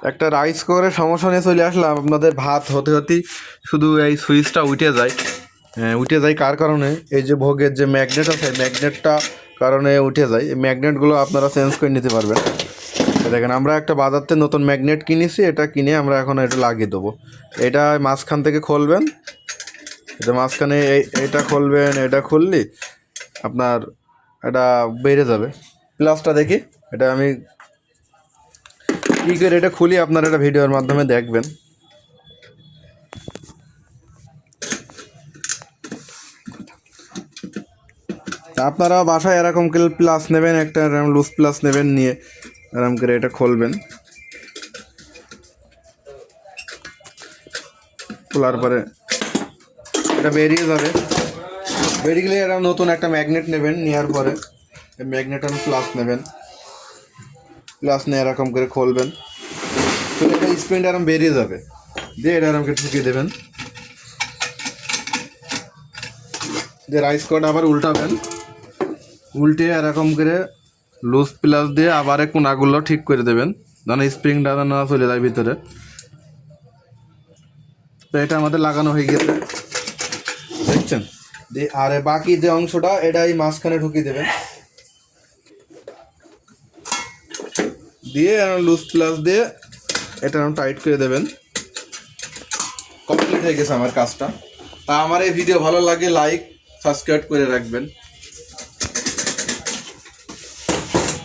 একটা রাইস কুকারের সমস্যা নিয়ে চলে আসলাম। আপনাদের ভাত হতে হতেই শুধু এই সুইচটা উঠে যায়। উঠে যায় কার কারণে? এই যে ভোগের যে ম্যাগনেট আছে, ম্যাগনেটটা কারণে উঠে যায়। এই ম্যাগনেটগুলো আপনারা চেঞ্জ করে নিতে পারবেন। দেখেন, আমরা একটা বাজার থেকে নতুন ম্যাগনেট কিনেছি, এটা কিনে আমরা এখন এটা লাগিয়ে দেবো। এটা মাঝখান থেকে খুলবেন, এটা মাঝখানে এটা খুলবেন, এটা খুললি আপনার এটা বেড়ে যাবে। প্লাসটা দেখি, এটা আমি কী করে এটা খুলি আপনারা এটা ভিডিওর মাধ্যমে দেখবেন। আপনারা বাসায় এরকম করে প্লাস নেবেন, একটা এরকম লুজ প্লাস নেবেন, নিয়ে এরকম করে এটা খুলবেন। খোলার পরে এটা বেরিয়ে যাবে। বেরিয়ে গেলে এরকম নতুন একটা ম্যাগনেট নেবেন, নেওয়ার পরে ম্যাগনেট আর প্লাস নেবেন। প্লাস নিয়ে এরকম করে খুলবেন, খুলে এটা স্প্রিংটা এরকম বেরিয়ে যাবে। দিয়ে এটা এরকম করে ঢুকিয়ে দেবেন। যে রাইস কুকারটা আবার উল্টাবেন, উল্টে এরকম করে লুজ প্লাস দিয়ে আবার কোনাগুলো ঠিক করে দেবেন, যেন স্প্রিংটা না চলে যায় ভিতরে। তো এটা আমাদের লাগানো হয়ে গেছে, দেখছেন। দিয়ে আর বাকি যে অংশটা এটা এই মাঝখানে ঢুকিয়ে দেবেন, দিয়ে লুজ প্লাস দিয়ে এটা টাইট করে দেবেন। কমপ্লিট হয়ে গেছে আমার কাজটা। তা আমার এই ভিডিও ভালো লাগে লাইক সাবস্ক্রাইব করে রাখবেন।